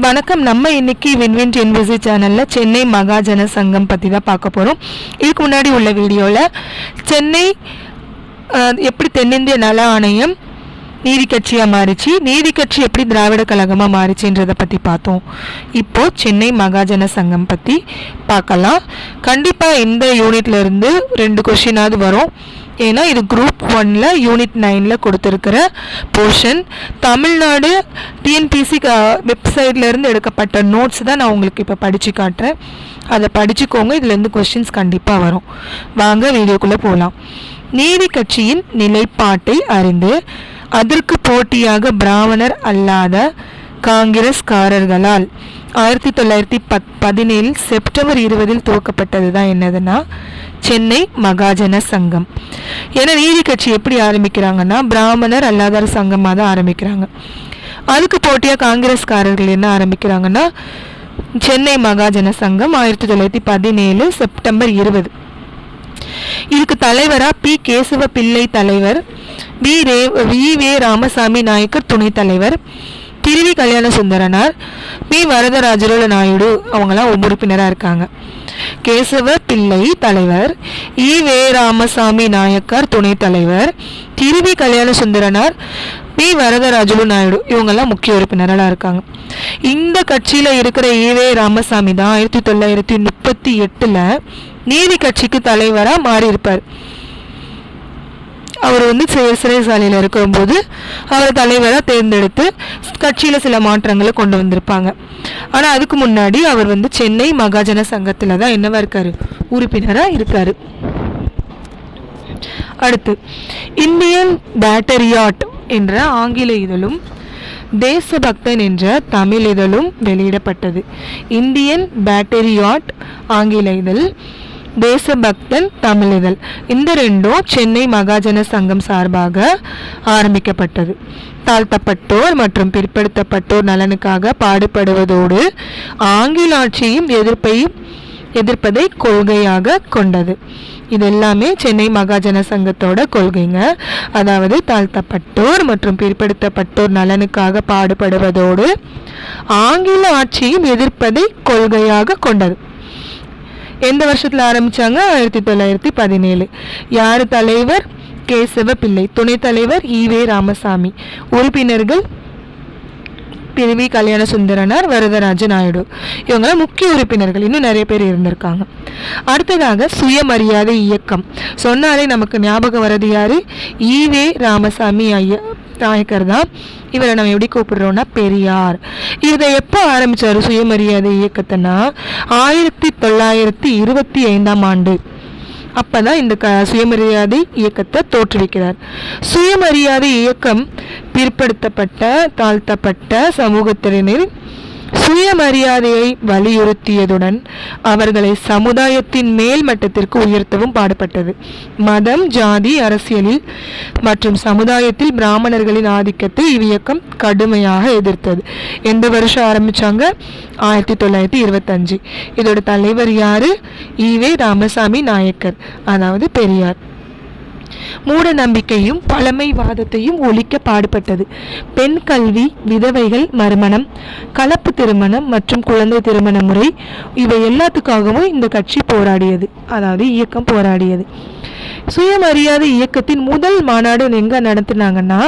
வணக்கம். நம்ம இன்னைக்கு வின்வின் என்விசி சேனல்ல சென்னை மகாஜன சங்கம் பற்றி தான் பார்க்க போகிறோம். இதுக்கு முன்னாடி உள்ள வீடியோவில் சென்னை எப்படி தென்னிந்திய நல ஆணையம் நீதி கட்சியாக மாறிச்சு, நீதி கட்சி எப்படி திராவிட கழகமாக மாறிச்சுன்றதை பற்றி பார்த்தோம். இப்போது சென்னை மகாஜன சங்கம் பற்றி பார்க்கலாம். கண்டிப்பாக இந்த யூனிட்லேருந்து 2 கொஷினாவது வரும். ஏன்னா இது குரூப் 1ல் யூனிட் 9ல் கொடுத்துருக்கிற போர்ஷன். தமிழ்நாடு டிஎன்பிசி வெப்சைட்லேருந்து எடுக்கப்பட்ட நோட்ஸ் தான் நான் உங்களுக்கு இப்போ படித்து காட்டுறேன். அதை படிச்சுக்கோங்க. இதுலேருந்து கொஸ்டின்ஸ் கண்டிப்பாக வரும். வாங்க வீடியோக்குள்ளே போகலாம். நீதி கட்சியின் நிலைப்பாட்டை அறிந்து அதற்கு போட்டியாக பிராமணர் அல்லாத காங்கிரஸ்காரர்களால் 1917 செப்டம்பர் 20 துவக்கப்பட்டது தான் என்னதுன்னா சென்னை மகாஜன சங்கம். ஏன்னா நீதி கட்சி எப்படி ஆரம்பிக்கிறாங்கன்னா பிராமணர் அல்லாதார் சங்கமாக தான் ஆரம்பிக்கிறாங்க. அதுக்கு போட்டியாக காங்கிரஸ்காரர்கள் என்ன ஆரம்பிக்கிறாங்கன்னா சென்னை மகாஜன சங்கம் 1917 செப்டம்பர் 20. இதுக்கு தலைவராக பி கேசவ பிள்ளை தலைவர், வி ராமசாமி நாயக்கர் துணை தலைவர், திருவி கல்யாண சுந்தரனார், பி வரதராஜரோல நாயுடு அவங்களாம் உறுப்பினராக இருக்காங்க. கேசவ பிள்ளை தலைவர், வே ராமசாமி நாயக்கர் துணை தலைவர், திருவி கல்யாண சுந்தரனார், பி வரதராஜலு நாயுடு இவங்கெல்லாம் முக்கிய உறுப்பினர்களாக இருக்காங்க. இந்த கட்சியில் இருக்கிற வே ராமசாமி தான் 1938 நீதி கட்சிக்கு தலைவராக மாறியிருப்பார். அவர் சிறைசாலையில் இருக்கும்போது அவரை தலைவராக தேர்ந்தெடுத்து கட்சியில் சில மாற்றங்களை கொண்டு வந்திருப்பாங்க. ஆனால் அதுக்கு முன்னாடி அவர் சென்னை மகாஜன சங்கத்தில் தான் என்னவா இருக்காரு, உறுப்பினராக இருக்காரு. அடுத்து இந்தியன் பேட்டரியாட் என்ற ஆங்கில இதழும் தேசபக்தன் என்ற தமிழ் இதழும் வெளியிடப்பட்டது. இந்தியன் பேட்டரியாட் ஆங்கில இதழ், தேசபக்தன் தமிழ் இதழ், இந்த ரெண்டும் சென்னை மகாஜன சங்கம் சார்பாக ஆரம்பிக்கப்பட்டது. தாழ்த்தப்பட்டோர் மற்றும் பிற்படுத்தப்பட்டோர் நலனுக்காக பாடுபடுவதோடு ஆங்கில ஆட்சியும் எதிர்ப்பதை கொள்கையாக கொண்டது. இது எல்லாமே சென்னை மகாஜன சங்கத்தோட கொள்கைங்க. அதாவது தாழ்த்தப்பட்டோர் மற்றும் பிற்படுத்தப்பட்டோர் நலனுக்காக பாடுபடுவதோடு ஆங்கில ஆட்சியும் எதிர்ப்பதை கொள்கையாக கொண்டது. எந்த வருஷத்தில் ஆரம்பித்தாங்க? 1917. யார் தலைவர்? கேசவ பிள்ளை. துணைத் தலைவர் வே ராமசாமி. உறுப்பினர்கள் திருவி கல்யாண சுந்தரனார், வரதராஜ நாயுடு இவங்களாம் முக்கிய உறுப்பினர்கள். இன்னும் நிறைய பேர் இருந்திருக்காங்க. அடுத்ததாக சுயமரியாதை இயக்கம் சொன்னாலே நமக்கு ஞாபகம் வர்றது யாரு? வே ராமசாமி நாயக்கர் தான். இவரை நம்ம எப்படி கூப்பிடுறோம்னா பெரியார். இதை எப்போ ஆரம்பிச்சாரு சுயமரியாதை இயக்கத்தைன்னா 1925 அப்பதான் இந்த சுயமரியாதை இயக்கத்தை தோற்றுவிக்கிறார். சுயமரியாதை இயக்கம் பிற்படுத்தப்பட்ட தாழ்த்தப்பட்ட சமூகத்தினர் சுயமரியாதையை வலியுறுத்தியதுடன் அவர்களை சமுதாயத்தின் மேல் மட்டத்திற்கு உயர்த்தவும் பாடுபட்டது. மதம், ஜாதி, அரசியலில் மற்றும் சமுதாயத்தில் பிராமணர்களின் ஆதிக்கத்தை இவ்வியக்கம் கடுமையாக எதிர்த்தது. எந்த வருஷம் ஆரம்பிச்சாங்க? 1925. இதோட தலைவர் யாரு? வே ராமசாமி நாயக்கர், அதாவது பெரியார். மூட நம்பிக்கையும் பழமைவாதத்தையும் ஒழிக்க பாடுபட்டது. பெண் கல்வி, விதவைகள் மறுமணம், கலப்பு திருமணம் மற்றும் குழந்தை திருமண முறை இவை எல்லாத்துக்காகவும் இந்த கட்சி போராடியது, அதாவது இயக்கம் போராடியது. சுயமரியாதை இயக்கத்தின் முதல் மாநாடு எங்க நடத்தினாங்கன்னா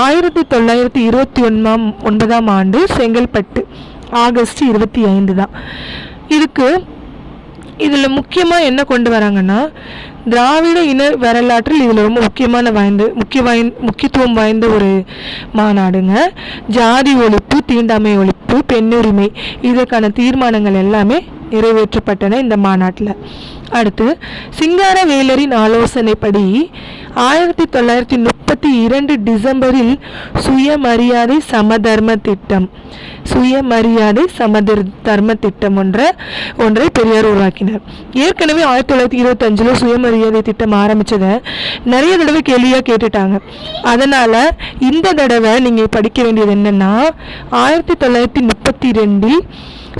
1929 செங்கல்பட்டு ஆகஸ்ட் 25 தான். இதில் முக்கியமாக என்ன கொண்டு வராங்கன்னா திராவிட இன வரலாற்றில் இதில் ரொம்ப முக்கியத்துவம் வாய்ந்த ஒரு மாநாடுங்க. ஜாதி ஒழிப்பு, தீண்டாமை ஒழிப்பு, பெண்ணுரிமை இதற்கான தீர்மானங்கள் எல்லாமே நிறைவேற்றப்பட்டன இந்த மாநாட்டில். அடுத்து சிங்காரவேலரின் ஆலோசனைப்படி 1932 டிசம்பரில் சுயமரியாதை சமதர்ம திட்டம் ஒன்றை பெரியார் உருவாக்கினார். ஏற்கனவே 1925 சுயமரியாதை திட்டம் ஆரம்பிச்சதை நிறைய தடவை கேள்வியாக கேட்டுட்டாங்க. அதனால இந்த தடவை நீங்க படிக்க வேண்டியது என்னன்னா 1932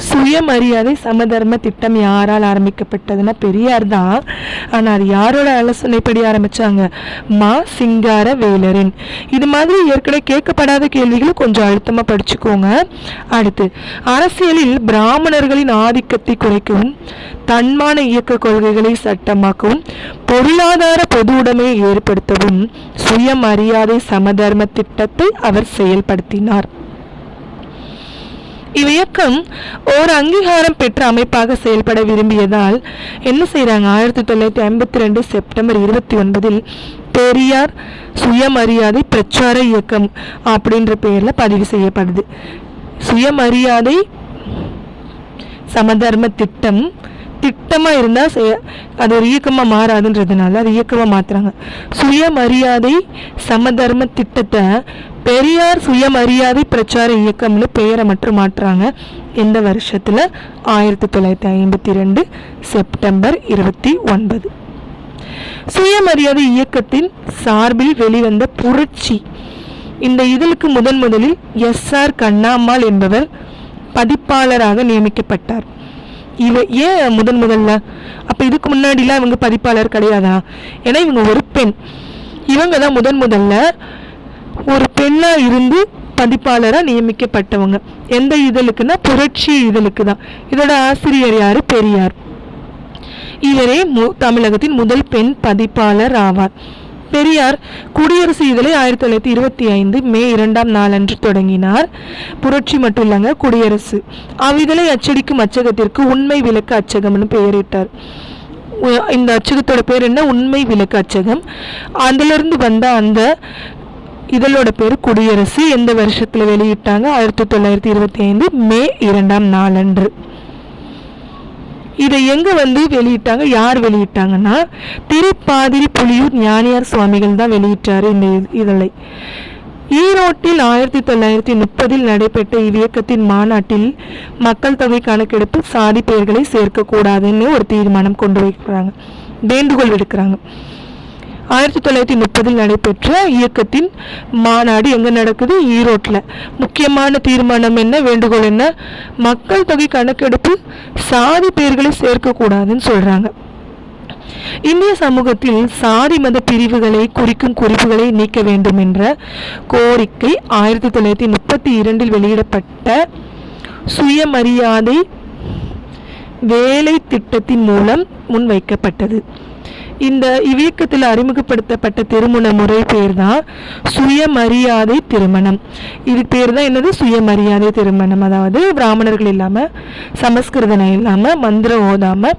சுயமரியாதை சமதர்ம திட்டம் யாரால் ஆரம்பிக்கப்பட்டதுன்னா பெரியார் தான். ஆனால் அது யாரோட ஆலோசனைப்படி ஆரம்பித்தாங்க? மா சிங்காரவேலரின். இது மாதிரி ஏற்கனவே கேட்கப்படாத கேள்விகளும் கொஞ்சம் அழுத்தமாக படிச்சுக்கோங்க. அடுத்து, அரசியலில் பிராமணர்களின் ஆதிக்கத்தை குறைக்கவும், தன்மான இயக்க கொள்கைகளை சட்டமாக்கவும், பொருளாதார பொது உடைமையை ஏற்படுத்தவும் சுயமரியாதை சமதர்ம திட்டத்தை அவர் செயல்படுத்தினார். இவ்வியக்கம் ஓர் அங்கீகாரம் பெற்ற அமைப்பாக செயல்பட விரும்பியதால் என்ன செய்யறாங்க? 1952 செப்டம்பர் 29 பெரியார் சுயமரியாதை பிரச்சார இயக்கம் அப்படின்ற பெயர்ல பதிவு செய்யப்படுது. சுயமரியாதை சமதர்ம திட்டம் திட்டமா இருந்தா அது ஒரு இயக்கமா மாறாதுன்றதுனால அது இயக்கமா மாத்துறாங்க. சுயமரியாதை சமதர்ம திட்டத்தை பெரியார் சுயமரியாதை பிரச்சார இயக்கம்னு பெயரை மட்டும் மாற்றுறாங்க. எந்த வருஷத்துல? 1952 செப்டம்பர் 29. சுயமரியாதை இயக்கத்தின் சார்பில் வெளிவந்த புரட்சி இந்த இதழுக்கு முதலில் SR கண்ணாம்மாள் என்பவர் பதிப்பாளராக நியமிக்கப்பட்டார். ஏன் முதல்ல? அப்ப இதுக்கு முன்னாடிலாம் இவங்க பதிப்பாளர் கிடையாதா? ஏன்னா இவங்க ஒரு பெண். இவங்க தான் முதல்ல ஒரு பெண்ணா இருந்து பதிப்பாளரா நியமிக்கப்பட்டவங்க. எந்த இதழுக்குன்னா புரட்சி இதழுக்கு தான். இதோட ஆசிரியர் யாரு? பெரியார். இவரே தமிழகத்தின் முதல் பெண் பதிப்பாளர் ஆவார். பெரியார் குடியரசு இதழை 1925 மே 2ஆம் நாளன்று தொடங்கினார். புரட்சி மட்டும் இல்லைங்க, குடியரசு. அவ்விதழை அச்சடிக்கும் அச்சகத்திற்கு உண்மை விளக்க அச்சகம்னு பெயரிட்டார். இந்த அச்சகத்தோட பேர் என்ன? உண்மை விளக்க அச்சகம். அதிலிருந்து வந்த அந்த இதழோட பேர் குடியரசு. எந்த வருஷத்துல வெளியிட்டாங்க? 1925 மே 2ஆம் நாளன்று. இதை எங்க வெளியிட்டாங்க? யார் வெளியிட்டாங்கன்னா திருப்பாதிரி புலியூர் ஞானியார் சுவாமிகள் தான் வெளியிட்டாரு இந்த இதழை. ஈரோட்டில் 1930 நடைபெற்ற இவ்வியக்கத்தின் மாநாட்டில் மக்கள் தொகை கணக்கெடுப்பு சாதி பெயர்களை சேர்க்கக்கூடாதுன்னு ஒரு தீர்மானம் கொண்டு வைக்கிறாங்க, வேண்டுகோள் விடுக்கிறாங்க. 1930 நடைபெற்ற இயக்கத்தின் மாநாடு எங்க நடக்குது? ஈரோட்டில். முக்கியமான தீர்மானம் என்ன? வேண்டுகோள் என்ன? மக்கள் தொகை கணக்கெடுப்பு சாதி பெயர்களை சேர்க்கக்கூடாதுன்னு சொல்றாங்க. இந்திய சமூகத்தில் சாதி மத பிரிவுகளை குறிக்கும் குறிப்புகளை நீக்க வேண்டும் என்ற கோரிக்கை 1932 வெளியிடப்பட்ட சுயமரியாதை வேலை திட்டத்தின் மூலம் முன்வைக்கப்பட்டது. இந்த இவ்வியக்கத்தில் அறிமுகப்படுத்தப்பட்ட திருமண முறை பேர் தான் சுயமரியாதை திருமணம். இது பேர் தான் என்னது? சுயமரியாதை திருமணம். அதாவது பிராமணர்கள் இல்லாம, சமஸ்கிருதனை இல்லாம, மந்திரம் ஓதாம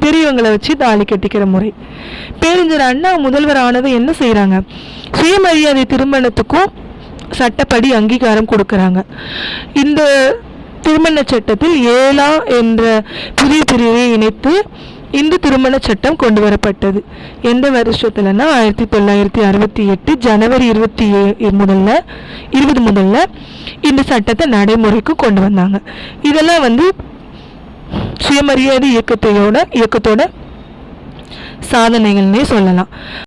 பெரியவங்களை வச்சு தாலி கட்டிக்கிற முறை. பேரறிஞர் அண்ணா முதல்வர் ஆனது என்ன செய்யறாங்க? சுயமரியாதை திருமணத்துக்கும் சட்டப்படி அங்கீகாரம் கொடுக்கறாங்க. இந்த திருமண சட்டத்தில் 7 என்ற புதிய பிரிவை இணைத்து இந்து திருமண சட்டம் கொண்டு வரப்பட்டது. எந்த வருஷத்துலன்னா 1968 ஜனவரி 20 முதல்ல இந்த சட்டத்தை நடைமுறைக்கு கொண்டு வந்தாங்க. இதெல்லாம் சுயமரியாதை இயக்கத்தோட சாதனைகள்னே சொல்லலாம்.